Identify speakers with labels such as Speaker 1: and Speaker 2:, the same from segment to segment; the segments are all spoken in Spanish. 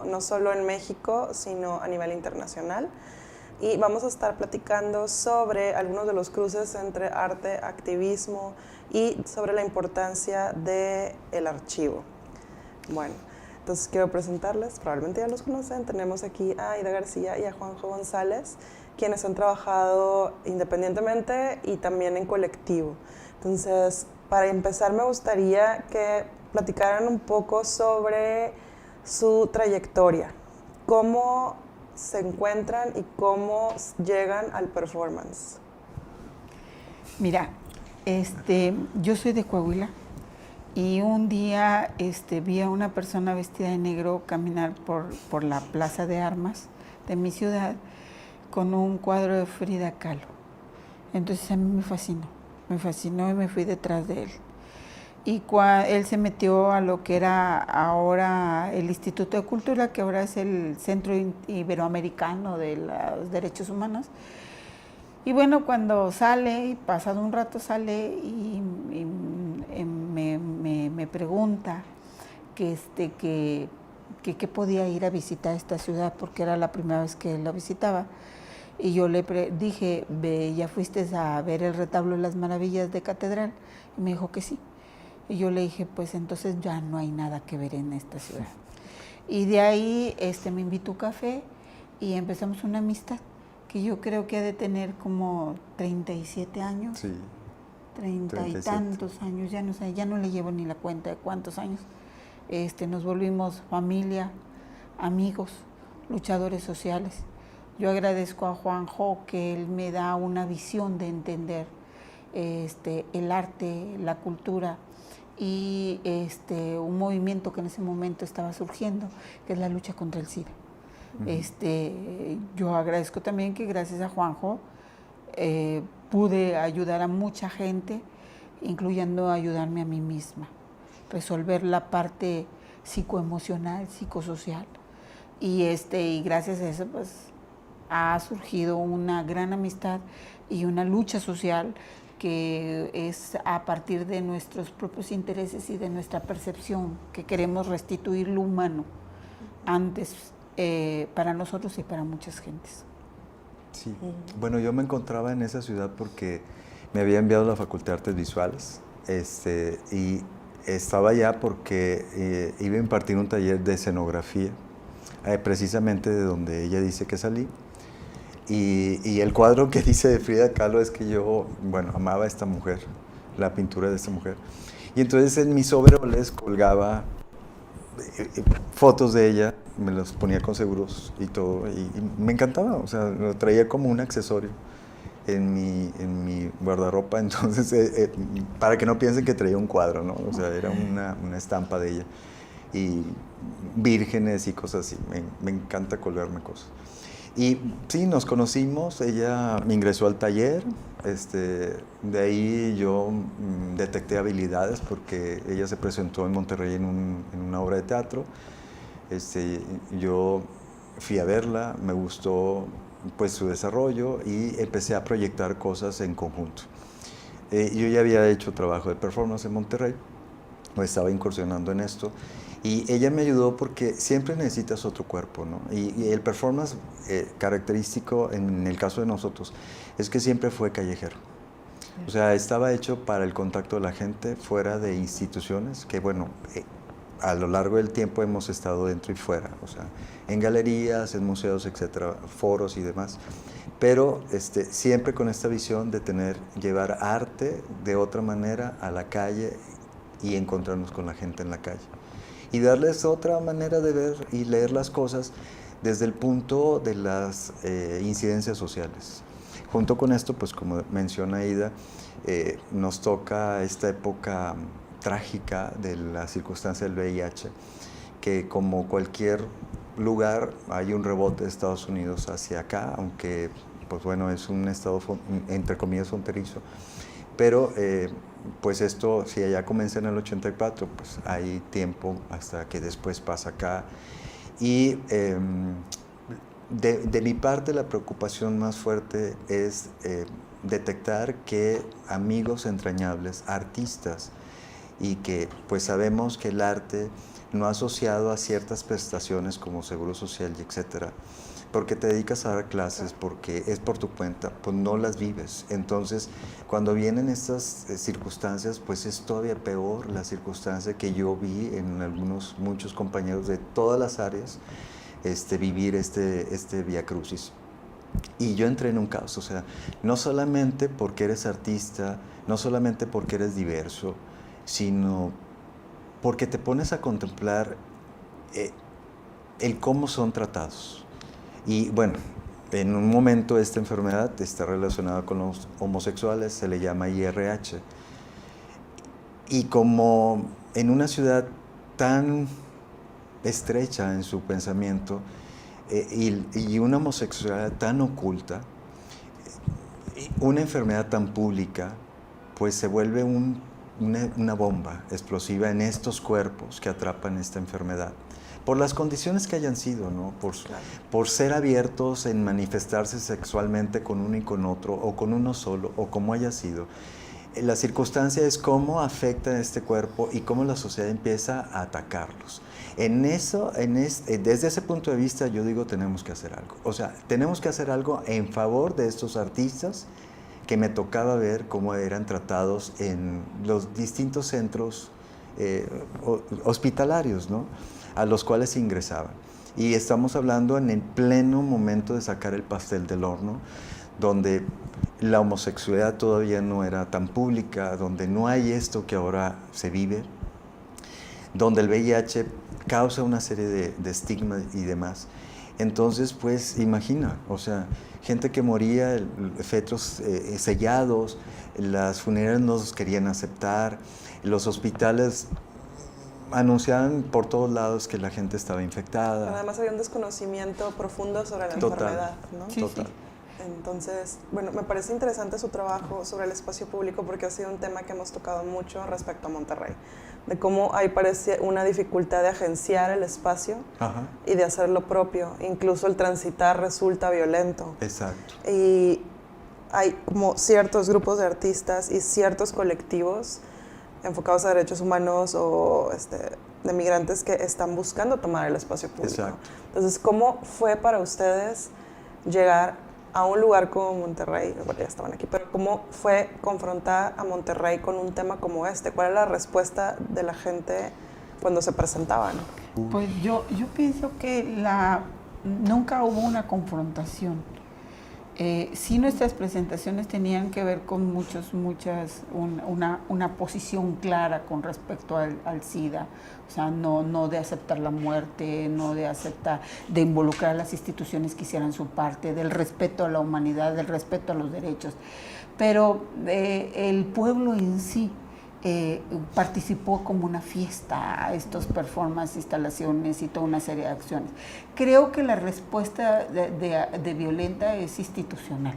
Speaker 1: no solo en México, sino a nivel internacional. Y vamos a estar platicando sobre algunos de los cruces entre arte, activismo y sobre la importancia del archivo. Bueno, entonces quiero presentarles, probablemente ya los conocen, tenemos aquí a Aida García y a Juanjo González, quienes han trabajado independientemente y también en colectivo. Entonces, para empezar me gustaría que platicaran un poco sobre su trayectoria, cómo se encuentran y cómo llegan al performance.
Speaker 2: Mira, yo soy de Coahuila y un día vi a una persona vestida de negro caminar por la plaza de armas de mi ciudad con un cuadro de Frida Kahlo. Entonces a mí me fascinó y me fui detrás de él. Y él se metió a lo que era ahora el Instituto de Cultura, que ahora es el Centro Iberoamericano de los Derechos Humanos. Y bueno, cuando sale, pasado un rato sale y me pregunta que podía ir a visitar esta ciudad, porque era la primera vez que la visitaba. Y yo le dije, ¿ya fuiste a ver el retablo de las maravillas de Catedral? Y me dijo que sí. Y yo le dije, pues entonces ya no hay nada que ver en esta ciudad. Y de ahí me invitó a café y empezamos una amistad que yo creo que ha de tener como 37 años.
Speaker 3: Sí.
Speaker 2: 30 y tantos años, ya no sé, ya no le llevo ni la cuenta de cuántos años. Nos volvimos familia, amigos, luchadores sociales. Yo agradezco a Juanjo que él me da una visión de entender el arte, la cultura y un movimiento que en ese momento estaba surgiendo, que es la lucha contra el SIDA. Yo agradezco también que gracias a Juanjo pude ayudar a mucha gente, incluyendo ayudarme a mí misma, resolver la parte psicoemocional, psicosocial. Y gracias a eso pues ha surgido una gran amistad y una lucha social que es a partir de nuestros propios intereses y de nuestra percepción, que queremos restituir lo humano antes para nosotros y para muchas gentes.
Speaker 3: Sí, bueno, yo me encontraba en esa ciudad porque me había enviado a la Facultad de Artes Visuales y estaba allá porque iba a impartir un taller de escenografía, precisamente de donde ella dice que salí. Y el cuadro que dice de Frida Kahlo es que yo, bueno, amaba a esta mujer, la pintura de esta mujer. Y entonces en mis overoles colgaba fotos de ella, me los ponía con seguros y todo, y me encantaba, o sea, lo traía como un accesorio en mi guardarropa, entonces, para que no piensen que traía un cuadro, ¿no? O sea, era una estampa de ella. Y vírgenes y cosas así, me encanta colgarme cosas. Y sí, nos conocimos, ella me ingresó al taller, de ahí yo detecté habilidades porque ella se presentó en Monterrey en una obra de teatro, yo fui a verla, me gustó pues su desarrollo y empecé a proyectar cosas en conjunto. Yo ya había hecho trabajo de performance en Monterrey, o estaba incursionando en esto, y ella me ayudó porque siempre necesitas otro cuerpo, ¿no? Y el performance característico en el caso de nosotros es que siempre fue callejero. O sea, estaba hecho para el contacto de la gente fuera de instituciones, que bueno, a lo largo del tiempo hemos estado dentro y fuera, o sea, en galerías, en museos, etcétera, foros y demás. Pero siempre con esta visión de llevar arte de otra manera a la calle y encontrarnos con la gente en la calle. Y darles otra manera de ver y leer las cosas desde el punto de las incidencias sociales. Junto con esto, pues como menciona Aida, nos toca esta época trágica de la circunstancia del VIH, que como cualquier lugar hay un rebote de Estados Unidos hacia acá, aunque pues bueno, es un estado entre comillas fronterizo, pero pues esto, si allá comienza en el 84, pues hay tiempo hasta que después pasa acá. Y de mi parte la preocupación más fuerte es detectar que amigos entrañables, artistas y que pues sabemos que el arte no asociado a ciertas prestaciones como seguro social y etcétera, porque te dedicas a dar clases, porque es por tu cuenta, pues no las vives. Entonces, cuando vienen estas circunstancias, pues es todavía peor la circunstancia que yo vi en muchos compañeros de todas las áreas, vivir este Vía Crucis. Y yo entré en un caos, o sea, no solamente porque eres artista, no solamente porque eres diverso, sino porque te pones a contemplar el cómo son tratados. Y bueno, en un momento esta enfermedad está relacionada con los homosexuales, se le llama IRH. Y como en una ciudad tan estrecha en su pensamiento y una homosexualidad tan oculta, una enfermedad tan pública, pues se vuelve una bomba explosiva en estos cuerpos que atrapan esta enfermedad. Por las condiciones que hayan sido, ¿no? Por ser abiertos en manifestarse sexualmente con uno y con otro, o con uno solo, o como haya sido. La circunstancia es cómo afecta este cuerpo y cómo la sociedad empieza a atacarlos. Desde ese punto de vista, yo digo, tenemos que hacer algo. O sea, tenemos que hacer algo en favor de estos artistas que me tocaba ver cómo eran tratados en los distintos centros hospitalarios, ¿no? A los cuales ingresaban. Y estamos hablando en el pleno momento de sacar el pastel del horno, donde la homosexualidad todavía no era tan pública, donde no hay esto que ahora se vive, donde el VIH causa una serie de estigmas y demás. Entonces, pues, imagina, o sea, gente que moría, fetos sellados, las funerarias no los querían aceptar, los hospitales anunciaban por todos lados que la gente estaba infectada.
Speaker 1: Además había un desconocimiento profundo sobre la enfermedad, ¿no?
Speaker 2: Sí,
Speaker 3: Total.
Speaker 2: sí.
Speaker 1: Entonces, bueno, me parece interesante su trabajo sobre el espacio público porque ha sido un tema que hemos tocado mucho respecto a Monterrey, de cómo ahí parece una dificultad de agenciar el espacio.
Speaker 3: Ajá.
Speaker 1: Y de hacer lo propio. Incluso el transitar resulta violento.
Speaker 3: Exacto.
Speaker 1: Y hay como ciertos grupos de artistas y ciertos colectivos enfocados a derechos humanos o de migrantes que están buscando tomar el espacio público.
Speaker 3: Exacto.
Speaker 1: Entonces, ¿cómo fue para ustedes llegar a un lugar como Monterrey? Bueno, ya estaban aquí, pero ¿cómo fue confrontar a Monterrey con un tema como este? ¿Cuál era la respuesta de la gente cuando se presentaban?
Speaker 2: Pues yo pienso que nunca hubo una confrontación. Sí, nuestras presentaciones tenían que ver con una posición clara con respecto al SIDA, o sea, no de aceptar la muerte, no de aceptar, de involucrar a las instituciones que hicieran su parte, del respeto a la humanidad, del respeto a los derechos, pero el pueblo en sí participó como una fiesta a estos performances, instalaciones y toda una serie de acciones. Creo que la respuesta de violenta es institucional,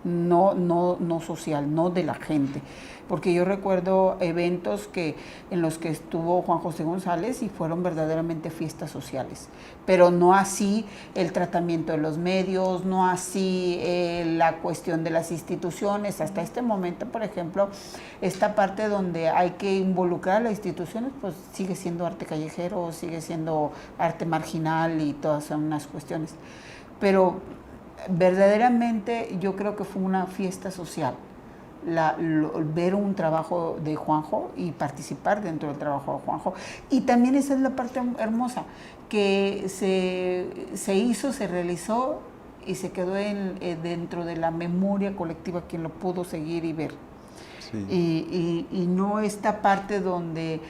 Speaker 2: no social, no de la gente. Porque yo recuerdo eventos en los que estuvo Juan José González y fueron verdaderamente fiestas sociales, pero no así el tratamiento de los medios, no así la cuestión de las instituciones. Hasta este momento, por ejemplo, esta parte donde hay que involucrar a las instituciones, pues sigue siendo arte callejero, sigue siendo arte marginal y todas son unas cuestiones. Pero verdaderamente yo creo que fue una fiesta social. Ver un trabajo de Juanjo y participar dentro del trabajo de Juanjo. Y también esa es la parte hermosa, que se hizo, se realizó y se quedó dentro de la memoria colectiva quien lo pudo seguir y ver. Sí. Y no esta parte donde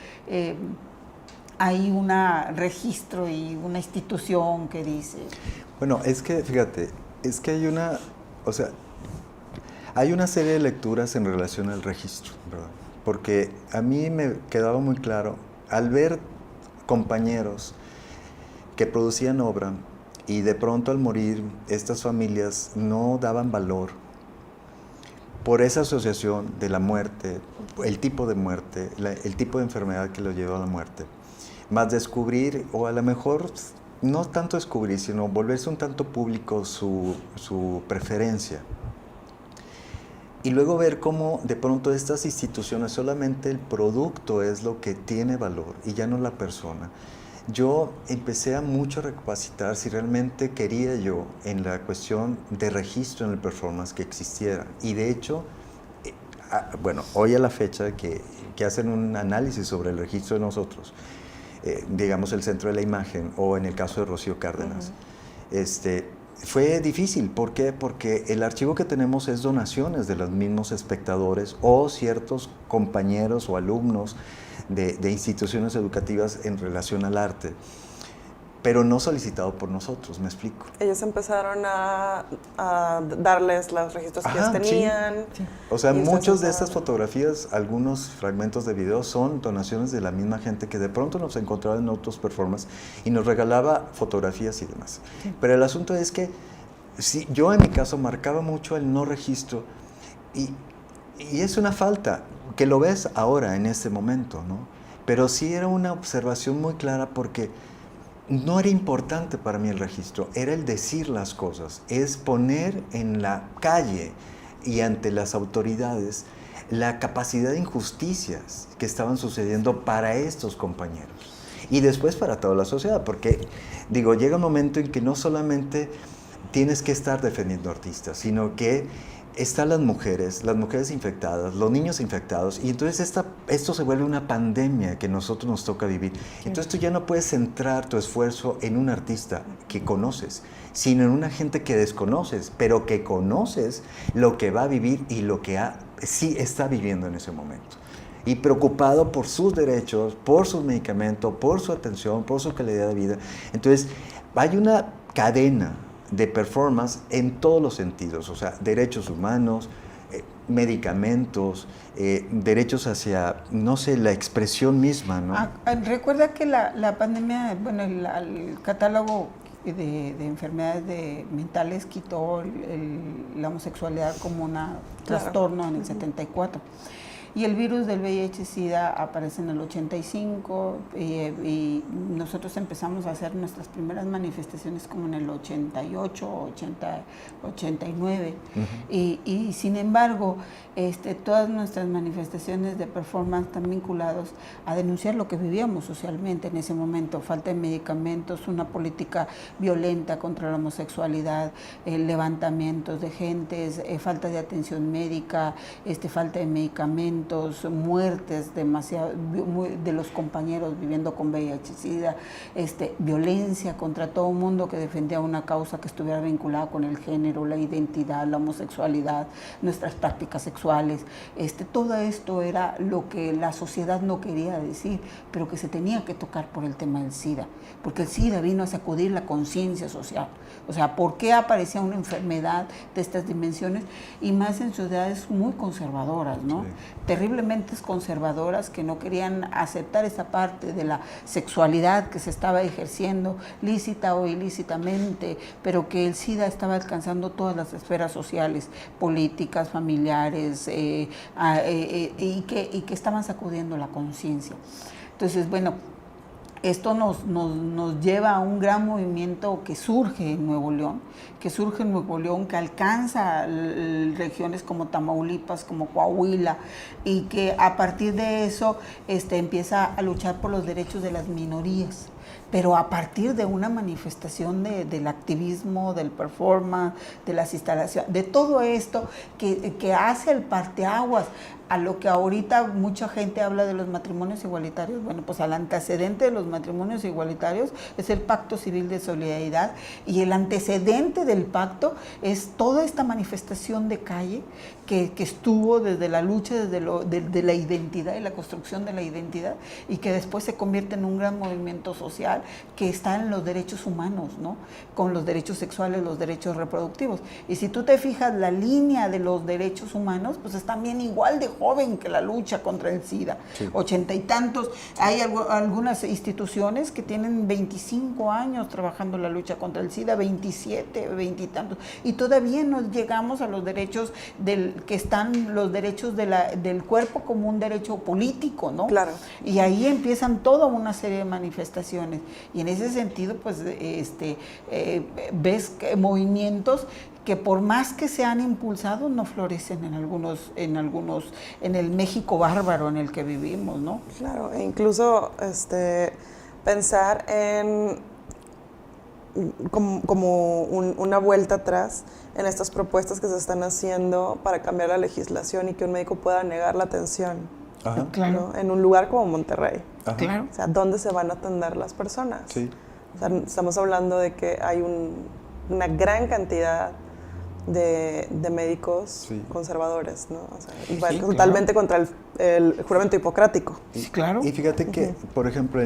Speaker 2: hay un registro y una institución que dice...
Speaker 3: Bueno, es que, fíjate, hay una serie de lecturas en relación al registro, ¿verdad? Porque a mí me quedaba muy claro, al ver compañeros que producían obra y de pronto al morir estas familias no daban valor por esa asociación de la muerte, el tipo de muerte, el tipo de enfermedad que lo llevó a la muerte, más descubrir, o a lo mejor no tanto descubrir, sino volverse un tanto público su preferencia. Y luego ver cómo de pronto estas instituciones, solamente el producto es lo que tiene valor y ya no la persona. Yo empecé a mucho recapacitar si realmente quería yo en la cuestión de registro en el performance que existiera. Y de hecho, bueno, hoy a la fecha que hacen un análisis sobre el registro de nosotros, digamos el Centro de la Imagen o en el caso de Rocío Cárdenas, fue difícil. ¿Por qué? Porque el archivo que tenemos es donaciones de los mismos espectadores o ciertos compañeros o alumnos de instituciones educativas en relación al arte, pero no solicitado por nosotros, ¿me explico?
Speaker 1: Ellos empezaron a darles los registros que ellos tenían.
Speaker 3: Sí. O sea, muchas de estas fotografías, algunos fragmentos de video son donaciones de la misma gente que de pronto nos encontraba en otros performances y nos regalaba fotografías y demás. Sí. Pero el asunto es que sí, yo en mi caso marcaba mucho el no registro y es una falta, que lo ves ahora en este momento, ¿no? Pero sí era una observación muy clara porque no era importante para mí el registro, era el decir las cosas, es poner en la calle y ante las autoridades la capacidad de injusticias que estaban sucediendo para estos compañeros y después para toda la sociedad, porque digo, llega un momento en que no solamente tienes que estar defendiendo artistas, sino que están las mujeres infectadas, los niños infectados, y entonces esto se vuelve una pandemia que a nosotros nos toca vivir. Entonces tú ya no puedes centrar tu esfuerzo en un artista que conoces, sino en una gente que desconoces, pero que conoces lo que va a vivir y lo que sí está viviendo en ese momento. Y preocupado por sus derechos, por sus medicamentos, por su atención, por su calidad de vida. Entonces hay una cadena de performance en todos los sentidos, o sea, derechos humanos, medicamentos, derechos hacia, no sé, la expresión misma, ¿no?
Speaker 2: Recuerda que la pandemia, bueno, el catálogo de enfermedades mentales quitó la homosexualidad como un trastorno en el 74. Y el virus del VIH-Sida aparece en el 85 y nosotros empezamos a hacer nuestras primeras manifestaciones como en el 88, 89. Y sin embargo, todas nuestras manifestaciones de performance están vinculados a denunciar lo que vivíamos socialmente en ese momento, falta de medicamentos, una política violenta contra la homosexualidad, levantamientos de gentes, falta de atención médica, falta de medicamentos, muertes de los compañeros viviendo con VIH-Sida, violencia contra todo el mundo que defendía una causa que estuviera vinculada con el género, la identidad, la homosexualidad, nuestras prácticas sexuales. Todo esto era lo que la sociedad no quería decir, pero que se tenía que tocar por el tema del SIDA, porque el SIDA vino a sacudir la conciencia social. O sea, ¿por qué aparecía una enfermedad de estas dimensiones? Y más en sociedades muy conservadoras, ¿no? Sí. Terriblemente conservadoras, que no querían aceptar esa parte de la sexualidad que se estaba ejerciendo, lícita o ilícitamente, pero que el SIDA estaba alcanzando todas las esferas sociales, políticas, familiares, y que estaban sacudiendo la conciencia. Entonces, bueno, esto nos lleva a un gran movimiento que surge en Nuevo León, que alcanza regiones como Tamaulipas, como Coahuila, y que a partir de eso empieza a luchar por los derechos de las minorías, pero a partir de una manifestación del activismo, del performance, de las instalaciones, de todo esto que hace el parteaguas a lo que ahorita mucha gente habla de los matrimonios igualitarios. Bueno, pues al antecedente de los matrimonios igualitarios es el Pacto Civil de Solidaridad, y el antecedente del pacto es toda esta manifestación de calle que estuvo desde la lucha, de la identidad y la construcción de la identidad, y que después se convierte en un gran movimiento social que está en los derechos humanos, ¿no? Con los derechos sexuales, los derechos reproductivos. Y si tú te fijas, la línea de los derechos humanos, pues es también igual de joven que la lucha contra el SIDA. Sí. 80 y tantos. Hay algunas instituciones que tienen 25 años trabajando la lucha contra el SIDA, 27, 20 y tantos. Y todavía no llegamos a los derechos los derechos del cuerpo como un derecho político, ¿no?
Speaker 1: Claro.
Speaker 2: Y ahí empiezan toda una serie de manifestaciones. Y en ese sentido, pues, ves movimientos que por más que se han impulsado, no florecen en el México bárbaro en el que vivimos, ¿no?
Speaker 1: Claro, e incluso pensar en como una vuelta atrás en estas propuestas que se están haciendo para cambiar la legislación y que un médico pueda negar la atención.
Speaker 3: Ajá.
Speaker 2: Claro.
Speaker 1: ¿No? En un lugar como Monterrey.
Speaker 3: Ajá.
Speaker 2: Claro.
Speaker 1: O sea, ¿dónde se van a atender las personas?
Speaker 3: Sí.
Speaker 1: O sea, estamos hablando de que hay una gran cantidad de médicos
Speaker 3: Sí.
Speaker 1: conservadores, ¿no? O sea,
Speaker 2: Sí,
Speaker 1: van
Speaker 2: sí,
Speaker 1: totalmente contra el juramento hipocrático.
Speaker 2: Sí, claro.
Speaker 3: Y fíjate que, por ejemplo,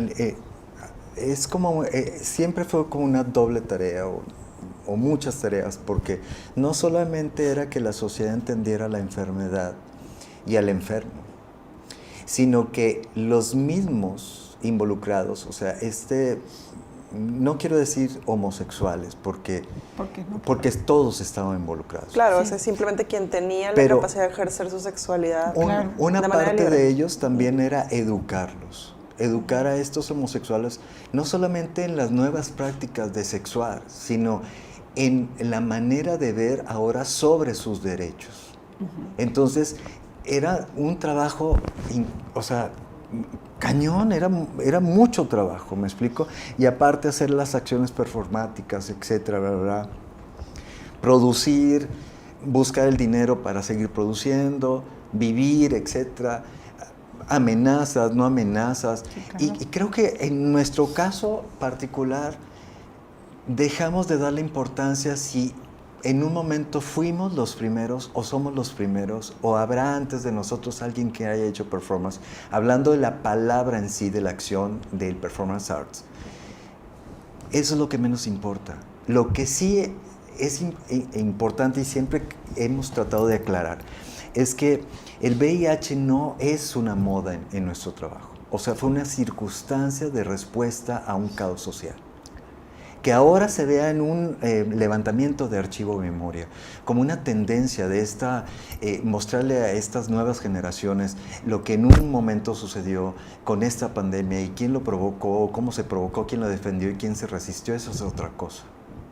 Speaker 3: es como, siempre fue como una doble tarea o muchas tareas, porque no solamente era que la sociedad entendiera la enfermedad y al enfermo, sino que los mismos involucrados, o sea, no quiero decir homosexuales, porque
Speaker 2: ¿Por qué no?
Speaker 3: porque todos estaban involucrados.
Speaker 1: Claro,
Speaker 2: Sí.
Speaker 1: o sea, simplemente quien tenía la
Speaker 3: Pero
Speaker 1: capacidad de ejercer su sexualidad.
Speaker 2: Claro.
Speaker 3: Una
Speaker 1: de manera
Speaker 3: parte
Speaker 1: libre.
Speaker 3: de ellos también era educarlos, educar a estos homosexuales, no solamente en las nuevas prácticas de sexuar, sino en la manera de ver ahora sobre sus derechos. Entonces, era un trabajo, o sea, cañón, era mucho trabajo, ¿me explico? Y aparte hacer las acciones performáticas, etcétera, bla, bla, bla. Producir, buscar el dinero para seguir produciendo, vivir, etcétera. Amenazas, no amenazas.
Speaker 2: Sí, claro.
Speaker 3: Y creo que en nuestro caso particular dejamos de darle importancia si en un momento fuimos los primeros o somos los primeros o habrá antes de nosotros alguien que haya hecho performance. Hablando de la palabra en sí, de la acción del performance arts. Eso es lo que menos importa. Lo que sí es importante y siempre hemos tratado de aclarar es que el VIH no es una moda en nuestro trabajo. O sea, fue una circunstancia de respuesta a un caos social. Que ahora se vea en un levantamiento de archivo de memoria, como una tendencia de mostrarle a estas nuevas generaciones lo que en un momento sucedió con esta pandemia y quién lo provocó, cómo se provocó, quién lo defendió y quién se resistió, eso es otra cosa.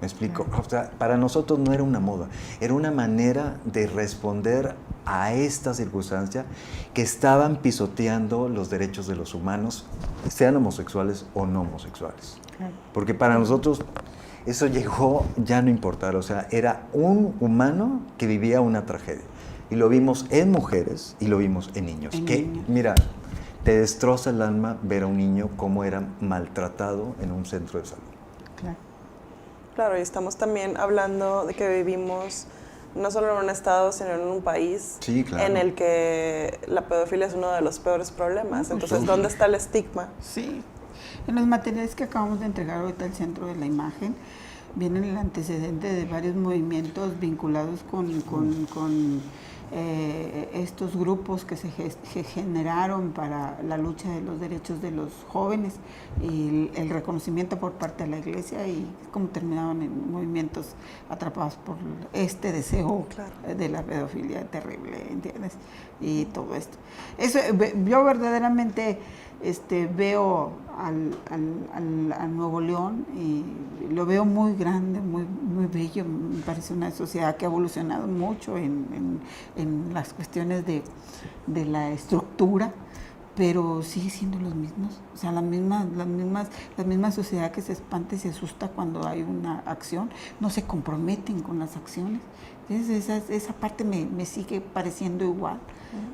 Speaker 3: ¿Me explico? O sea, para nosotros no era una moda, era una manera de responder a esta circunstancia que estaban pisoteando los derechos de los humanos, sean homosexuales o no homosexuales. Porque para nosotros eso llegó ya no importar, o sea, era un humano que vivía una tragedia. Y lo vimos en mujeres y lo vimos en niños. Mira, te destroza el alma ver a un niño cómo era maltratado en un centro de salud.
Speaker 2: Claro.
Speaker 1: Claro, y estamos también hablando de que vivimos no solo en un estado, sino en un país
Speaker 3: Sí, claro.
Speaker 1: en el que la pedofilia es uno de los peores problemas. Entonces,
Speaker 3: Sí.
Speaker 1: ¿dónde está el estigma?
Speaker 2: Sí. En los materiales que acabamos de entregar ahorita al centro de la imagen, viene el antecedente de varios movimientos vinculados con estos grupos que se generaron para la lucha de los derechos de los jóvenes y el reconocimiento por parte de la Iglesia y cómo terminaron en movimientos atrapados por este deseo de la pedofilia terrible, ¿entiendes? Y todo esto. Eso, yo verdaderamente veo al Nuevo León y lo veo muy grande, muy, muy bello. Me parece una sociedad que ha evolucionado mucho en las cuestiones de la estructura, pero sigue siendo los mismos. O sea, la misma sociedad que se espanta y se asusta cuando hay una acción, no se comprometen con las acciones. Entonces, esa parte me sigue pareciendo igual.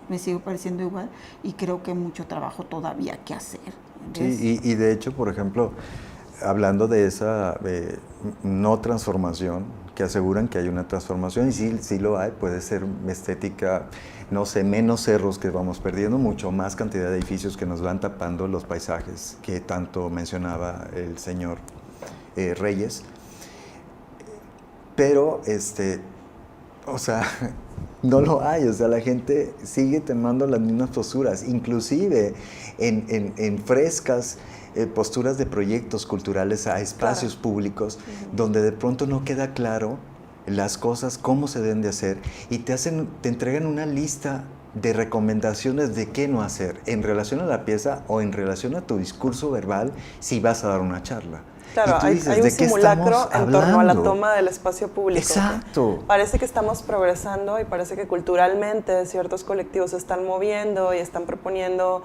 Speaker 2: Me sigue pareciendo igual y creo que hay mucho trabajo todavía que hacer.
Speaker 3: Sí, y de hecho, por ejemplo, hablando de esa no transformación, que aseguran que hay una transformación, y sí lo hay, puede ser estética, no sé, menos cerros que vamos perdiendo, mucho más cantidad de edificios que nos van tapando los paisajes que tanto mencionaba el señor Reyes. Pero, o sea, no lo hay, o sea, la gente sigue tomando las mismas posturas, inclusive en frescas, posturas de proyectos culturales a espacios públicos, donde de pronto no queda claro las cosas, cómo se deben de hacer, y te entregan una lista de recomendaciones de qué no hacer en relación a la pieza o en relación a tu discurso verbal si vas a dar una charla.
Speaker 1: Claro,
Speaker 3: Y tú dices,
Speaker 1: hay un
Speaker 3: ¿de qué
Speaker 1: simulacro
Speaker 3: estamos
Speaker 1: en torno a la
Speaker 3: hablando?
Speaker 1: toma del espacio público.
Speaker 3: Exacto.
Speaker 1: Parece que estamos progresando y parece que culturalmente ciertos colectivos se están moviendo y están proponiendo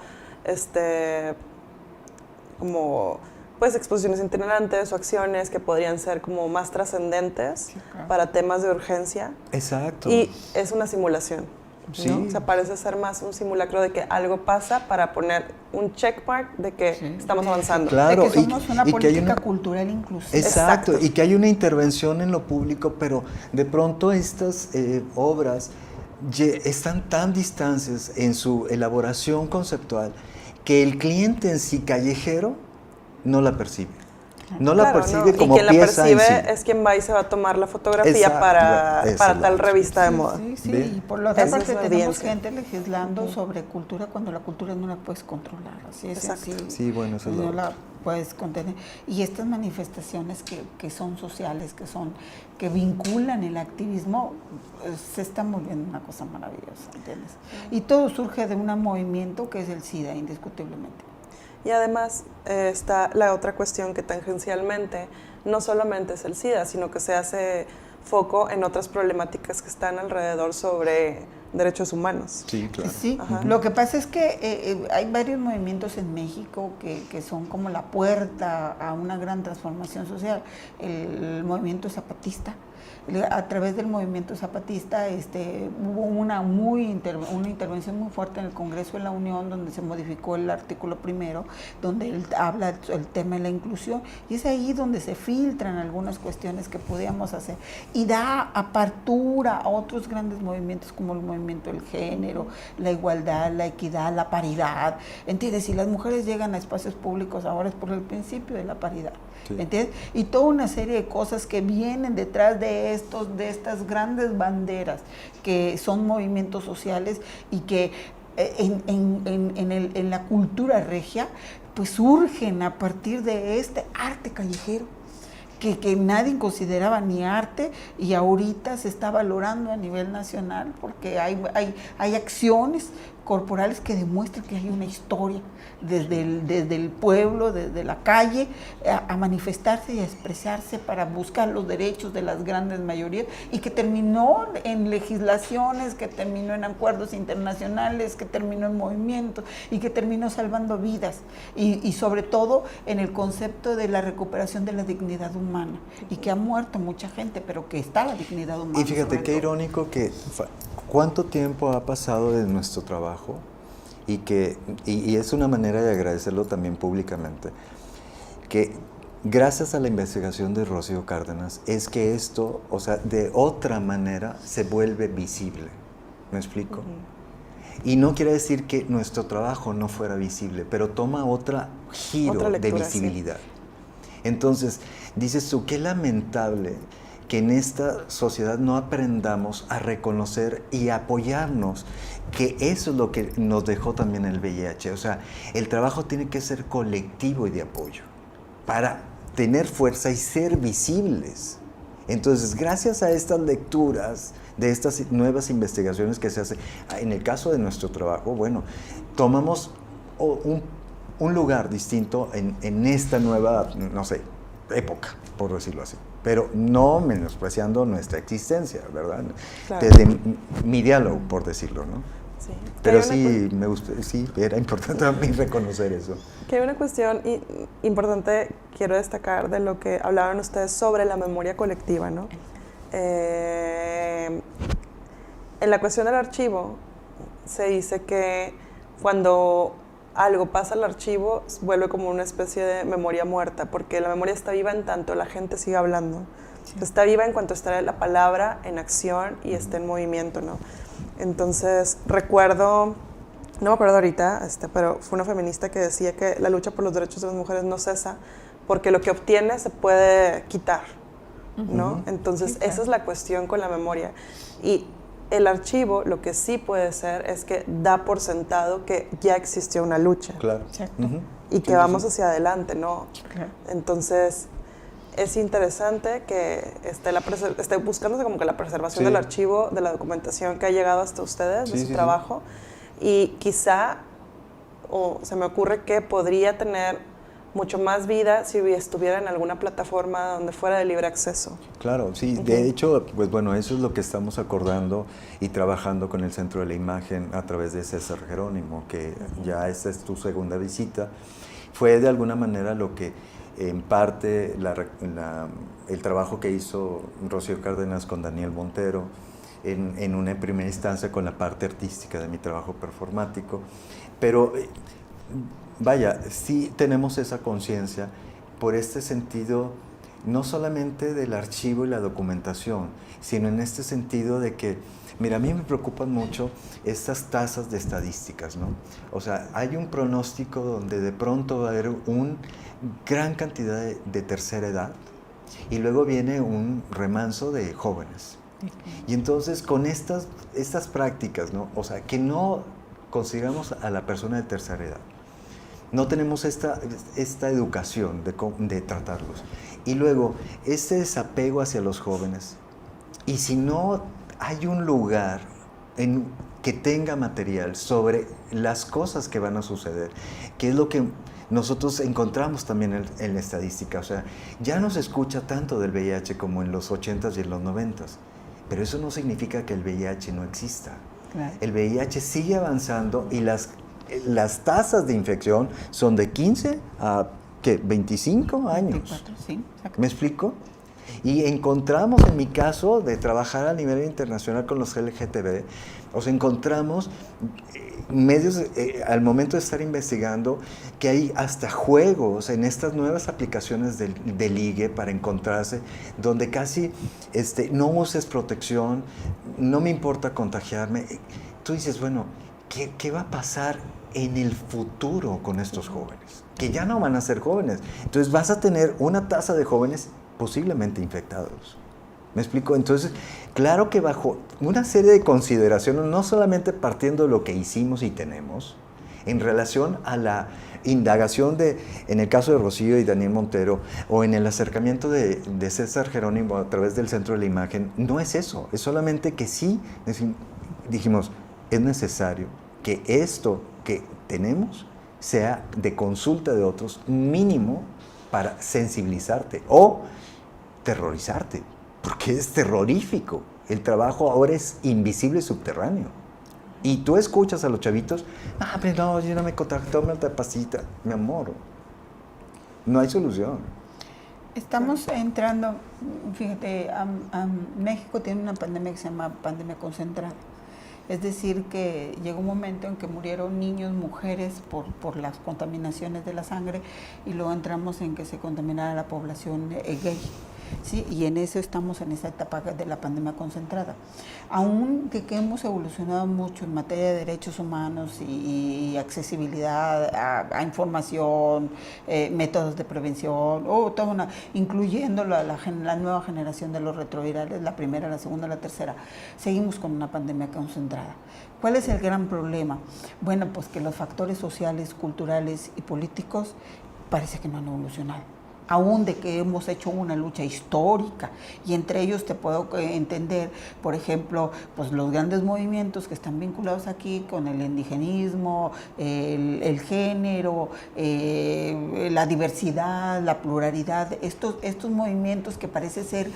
Speaker 1: como pues exposiciones itinerantes o acciones que podrían ser como más trascendentes para temas de urgencia.
Speaker 3: Exacto.
Speaker 1: Y es una simulación.
Speaker 3: Sí.
Speaker 1: ¿no? O sea, parece ser más un simulacro de que algo pasa para poner un checkmark de que estamos avanzando.
Speaker 3: Claro,
Speaker 2: de que somos una
Speaker 3: y que
Speaker 2: política
Speaker 3: hay una
Speaker 2: cultural inclusiva.
Speaker 3: Exacto,
Speaker 1: Exacto.
Speaker 3: y que hay una intervención en lo público, pero de pronto estas obras están tan distantes en su elaboración conceptual que el cliente en sí callejero no la percibe. No la
Speaker 1: Claro,
Speaker 3: percibe
Speaker 1: ¿no?
Speaker 3: como
Speaker 1: y quien la
Speaker 3: pieza
Speaker 1: percibe
Speaker 3: en sí.
Speaker 1: es quien va y se va a tomar la fotografía
Speaker 3: Exacto,
Speaker 1: para
Speaker 3: esa es
Speaker 1: tal
Speaker 3: la otra.
Speaker 1: revista de moda.
Speaker 2: Sí,
Speaker 3: ¿Ve?
Speaker 2: y por la otra
Speaker 1: Esa es
Speaker 2: parte
Speaker 1: la
Speaker 2: tenemos
Speaker 1: audiencia.
Speaker 2: gente legislando sobre cultura cuando la cultura no la puedes controlar, así es
Speaker 1: Exacto.
Speaker 2: así.
Speaker 3: Sí, bueno, eso es
Speaker 2: no
Speaker 3: lo
Speaker 2: la puedes contener. Y estas manifestaciones que son sociales, que vinculan el activismo, se están volviendo una cosa maravillosa, ¿entiendes? Y todo surge de un movimiento que es el SIDA, indiscutiblemente.
Speaker 1: Y además está la otra cuestión que tangencialmente no solamente es el SIDA, sino que se hace foco en otras problemáticas que están alrededor sobre derechos humanos.
Speaker 3: Sí, claro.
Speaker 2: Sí, lo que pasa es que hay varios movimientos en México que son como la puerta a una gran transformación social. El movimiento zapatista. A través del movimiento zapatista hubo una intervención muy fuerte en el Congreso de la Unión donde se modificó el artículo 1, donde él habla el tema de la inclusión, y es ahí donde se filtran algunas cuestiones que podíamos hacer y da apertura a otros grandes movimientos como el movimiento del género, la igualdad, la equidad, la paridad, ¿entiendes? Si las mujeres llegan a espacios públicos ahora es por el principio de la paridad. Sí. ¿Entiendes? Y toda una serie de cosas que vienen detrás de estas grandes banderas que son movimientos sociales y que en la cultura regia pues surgen a partir de este arte callejero que nadie consideraba ni arte y ahorita se está valorando a nivel nacional porque hay acciones corporales que demuestran que hay una historia desde el pueblo, desde la calle, a manifestarse y a expresarse para buscar los derechos de las grandes mayorías y que terminó en legislaciones, que terminó en acuerdos internacionales, que terminó en movimientos y que terminó salvando vidas y sobre todo en el concepto de la recuperación de la dignidad humana y que ha muerto mucha gente, pero que está la dignidad humana.
Speaker 3: Y fíjate qué irónico que cuánto tiempo ha pasado de nuestro trabajo y es una manera de agradecerlo también públicamente, que gracias a la investigación de Rocío Cárdenas es que esto, o sea, de otra manera se vuelve visible. ¿Me explico? Y no quiere decir que nuestro trabajo no fuera visible, pero toma otro giro de visibilidad. Sí. Entonces, dices tú, qué lamentable que en esta sociedad no aprendamos a reconocer y apoyarnos, que eso es lo que nos dejó también el VIH. O sea, el trabajo tiene que ser colectivo y de apoyo para tener fuerza y ser visibles. Entonces, gracias a estas lecturas, de estas nuevas investigaciones que se hacen, en el caso de nuestro trabajo, bueno, tomamos un lugar distinto en esta nueva, no sé, época, por decirlo así. Pero no menospreciando nuestra existencia, ¿verdad? Claro. Desde mi diálogo, por decirlo, ¿no? Sí. Pero sí, me gustó, sí, era importante a mí reconocer eso.
Speaker 1: Que hay una cuestión importante, quiero destacar, de lo que hablaban ustedes sobre la memoria colectiva, ¿no? En la cuestión del archivo, se dice que cuando algo pasa al archivo, vuelve como una especie de memoria muerta, porque la memoria está viva en tanto la gente siga hablando. Sí. Está viva en cuanto está la palabra en acción y esté en movimiento, ¿no? Entonces, recuerdo, no me acuerdo ahorita, pero fue una feminista que decía que la lucha por los derechos de las mujeres no cesa porque lo que obtiene se puede quitar, ¿no? Entonces, sí, claro. Esa es la cuestión con la memoria. Y el archivo lo que sí puede ser es que da por sentado que ya existió una lucha.
Speaker 3: Claro.
Speaker 1: Y que vamos hacia adelante, ¿no? Claro. Entonces, es interesante que esté buscándose como que la preservación del archivo, de la documentación que ha llegado hasta ustedes, de su trabajo. Y quizá, o se me ocurre que podría tener mucho más vida si estuviera en alguna plataforma donde fuera de libre acceso.
Speaker 3: Claro, sí. De hecho, pues bueno, eso es lo que estamos acordando y trabajando con el Centro de la Imagen a través de César Jerónimo, que ya esta es tu segunda visita. Fue de alguna manera lo que en parte el trabajo que hizo Rocío Cárdenas con Daniel Montero en una primera instancia con la parte artística de mi trabajo performático. Pero vaya, sí tenemos esa conciencia por este sentido, no solamente del archivo y la documentación, sino en este sentido de que, mira, a mí me preocupan mucho estas tasas de estadísticas, ¿no? O sea, hay un pronóstico donde de pronto va a haber una gran cantidad de tercera edad y luego viene un remanso de jóvenes. Y entonces con estas prácticas, ¿no? O sea, que no consigamos a la persona de tercera edad. No tenemos esta educación de tratarlos. Y luego, este desapego hacia los jóvenes. Y si no hay un lugar que tenga material sobre las cosas que van a suceder, que es lo que nosotros encontramos también en la estadística. O sea, ya no se escucha tanto del VIH como en los 80s y en los 90s. Pero eso no significa que el VIH no exista. Claro. El VIH sigue avanzando y las tasas de infección son de 15 a ¿qué? 25 años. 24, sí, exacto. ¿Me explico? Y encontramos, en mi caso, de trabajar a nivel internacional con los LGTB, encontramos medios, al momento de estar investigando, que hay hasta juegos en estas nuevas aplicaciones de ligue para encontrarse, donde casi no uses protección, no me importa contagiarme. Tú dices, bueno, ¿qué va a pasar en el futuro con estos jóvenes? Que ya no van a ser jóvenes. Entonces vas a tener una tasa de jóvenes posiblemente infectados. ¿Me explico? Entonces, claro que bajo una serie de consideraciones, no solamente partiendo de lo que hicimos y tenemos, en relación a la indagación en el caso de Rocío y Daniel Montero, o en el acercamiento de César Jerónimo a través del Centro de la Imagen, no es eso, es solamente que sí, dijimos, es necesario que esto que tenemos sea de consulta de otros, mínimo para sensibilizarte o terrorizarte, porque es terrorífico. El trabajo ahora es invisible y subterráneo. Y tú escuchas a los chavitos, pero no, yo no me contacto, me otra pasita. Mi amor, no hay solución.
Speaker 2: Estamos entrando, fíjate, México tiene una pandemia que se llama pandemia concentrada. Es decir, que llegó un momento en que murieron niños, mujeres por las contaminaciones de la sangre, y luego entramos en que se contaminara la población gay. ¿Sí? Y en eso estamos, en esa etapa de la pandemia concentrada. Aún que hemos evolucionado mucho en materia de derechos humanos y accesibilidad a información, métodos de prevención, incluyendo la nueva generación de los retrovirales, la primera, la segunda, la tercera, seguimos con una pandemia concentrada. ¿Cuál es el gran problema? Bueno, pues que los factores sociales, culturales y políticos parece que no han evolucionado. Aún de que hemos hecho una lucha histórica, y entre ellos te puedo entender, por ejemplo, pues los grandes movimientos que están vinculados aquí con el indigenismo, el género, la diversidad, la pluralidad, estos movimientos que parece ser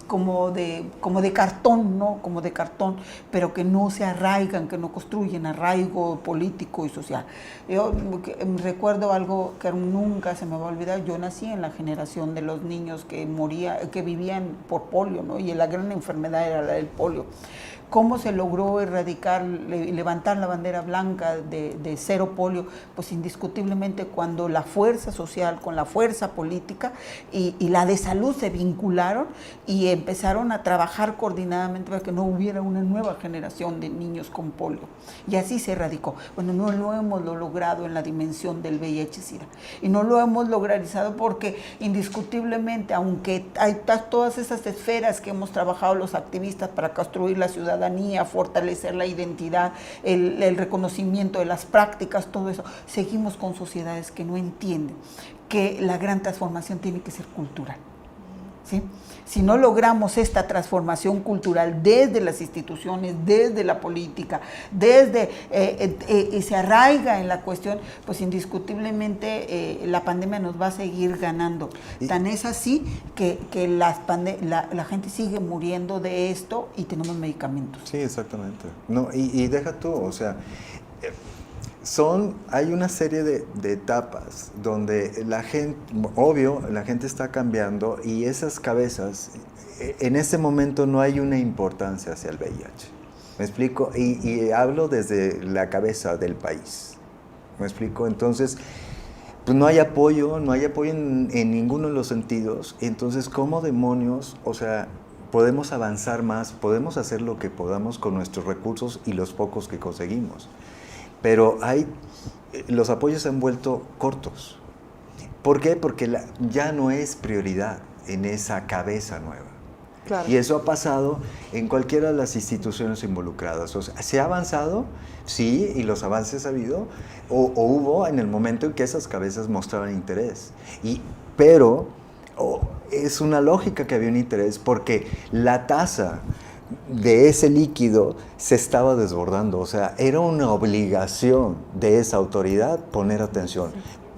Speaker 2: como de cartón, ¿no? Como de cartón, pero que no se arraigan, que no construyen arraigo político y social. Yo recuerdo algo que nunca se me va a olvidar. Yo nací en la generación de los niños que vivían por polio, ¿no? Y la gran enfermedad era la del polio. ¿Cómo se logró erradicar y levantar la bandera blanca de cero polio? Pues indiscutiblemente cuando la fuerza social con la fuerza política y la de salud se vincularon y empezaron a trabajar coordinadamente para que no hubiera una nueva generación de niños con polio. Y así se erradicó. Bueno, no lo hemos logrado en la dimensión del VIH-Sida. Y no lo hemos logrado porque indiscutiblemente, aunque hay todas esas esferas que hemos trabajado los activistas para construir la ciudadanía, fortalecer la identidad, el reconocimiento de las prácticas, todo eso, seguimos con sociedades que no entienden que la gran transformación tiene que ser cultural. ¿sí? Si no logramos esta transformación cultural desde las instituciones, desde la política, desde se arraiga en la cuestión, pues indiscutiblemente la pandemia nos va a seguir ganando. Tan es así que la gente sigue muriendo de esto y tenemos medicamentos.
Speaker 3: Sí, exactamente. No, y deja tú, o sea, hay una serie de etapas donde la gente, obvio, la gente está cambiando y esas cabezas, en este momento no hay una importancia hacia el VIH. ¿Me explico? Y hablo desde la cabeza del país. ¿Me explico? Entonces, pues no hay apoyo en ninguno de los sentidos. Entonces, ¿cómo demonios, o sea, podemos avanzar más, podemos hacer lo que podamos con nuestros recursos y los pocos que conseguimos? Pero los apoyos se han vuelto cortos. ¿Por qué? Porque ya no es prioridad en esa cabeza nueva.
Speaker 1: Claro.
Speaker 3: Y eso ha pasado en cualquiera de las instituciones involucradas. O sea, ¿se ha avanzado? Sí, y los avances ha habido, o hubo en el momento en que esas cabezas mostraban interés. Pero es una lógica que había un interés porque la tasa de ese líquido se estaba desbordando, o sea, era una obligación de esa autoridad poner atención.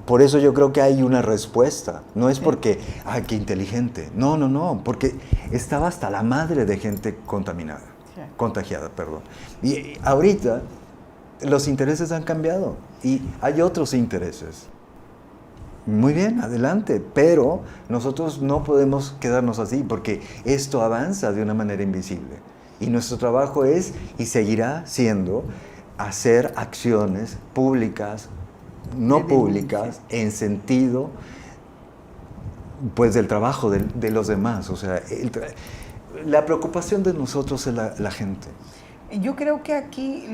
Speaker 3: Por eso yo creo que hay una respuesta, no es porque, ¡ay, qué inteligente! No, porque estaba hasta la madre de gente contagiada, perdón. Y ahorita los intereses han cambiado y hay otros intereses. Muy bien, adelante, pero nosotros no podemos quedarnos así porque esto avanza de una manera invisible y nuestro trabajo es y seguirá siendo hacer acciones públicas, no públicas, en sentido pues del trabajo de los demás, o sea, la preocupación de nosotros es la gente.
Speaker 2: Yo creo que aquí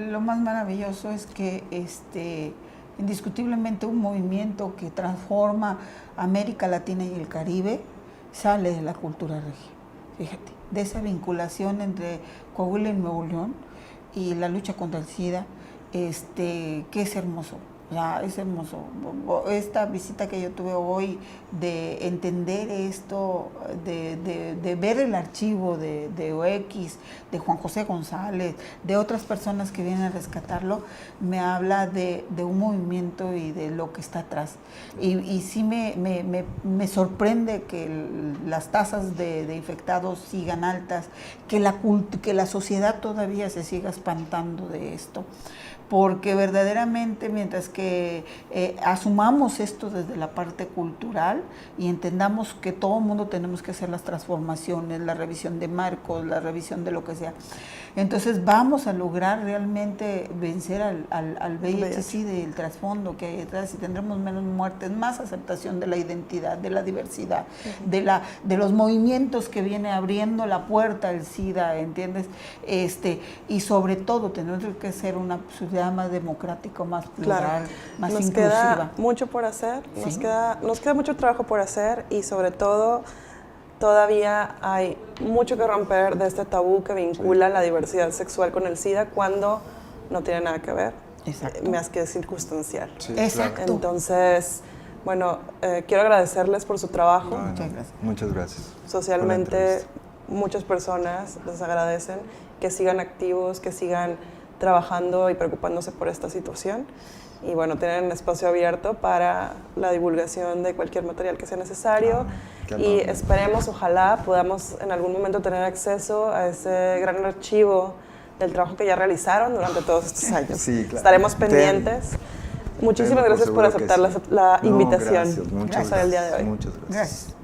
Speaker 2: lo más maravilloso es que indiscutiblemente un movimiento que transforma América Latina y el Caribe sale de la cultura regia. Fíjate, de esa vinculación entre Coahuila y Nuevo León y la lucha contra el SIDA, que es hermoso. O sea, es hermoso. Esta visita que yo tuve hoy, de entender esto, de ver el archivo de OX, de Juan José González, de otras personas que vienen a rescatarlo, me habla de un movimiento y de lo que está atrás. Y sí me sorprende que las tasas de infectados sigan altas, que la sociedad todavía se siga espantando de esto. Porque verdaderamente mientras que asumamos esto desde la parte cultural y entendamos que todo el mundo tenemos que hacer las transformaciones, la revisión de marcos, la revisión de lo que sea, entonces vamos a lograr realmente vencer al VIH, sí, del trasfondo que hay detrás, y tendremos menos muertes, más aceptación de la identidad, de la diversidad, de los movimientos que viene abriendo la puerta al SIDA, ¿entiendes? Y sobre todo tenemos que ser una sociedad más democrática, más plural, más inclusiva.
Speaker 1: Nos queda mucho por hacer, ¿sí? nos queda mucho trabajo por hacer y sobre todo todavía hay mucho que romper de este tabú que vincula la diversidad sexual con el SIDA cuando no tiene nada que ver, más que circunstancial.
Speaker 3: Sí,
Speaker 2: exacto.
Speaker 3: Claro.
Speaker 1: Entonces, bueno, quiero agradecerles por su trabajo.
Speaker 2: Muchas gracias.
Speaker 3: Muchas gracias.
Speaker 1: Socialmente, muchas personas les agradecen que sigan activos, que sigan trabajando y preocupándose por esta situación. Y bueno, tienen un espacio abierto para la divulgación de cualquier material que sea necesario. Y esperemos, ojalá, podamos en algún momento tener acceso a ese gran archivo del trabajo que ya realizaron durante todos estos años.
Speaker 3: Sí, claro.
Speaker 1: Estaremos pendientes. Muchísimas gracias por aceptar la invitación.
Speaker 3: Gracias. Muchas
Speaker 1: el día de hoy.
Speaker 3: Muchas gracias.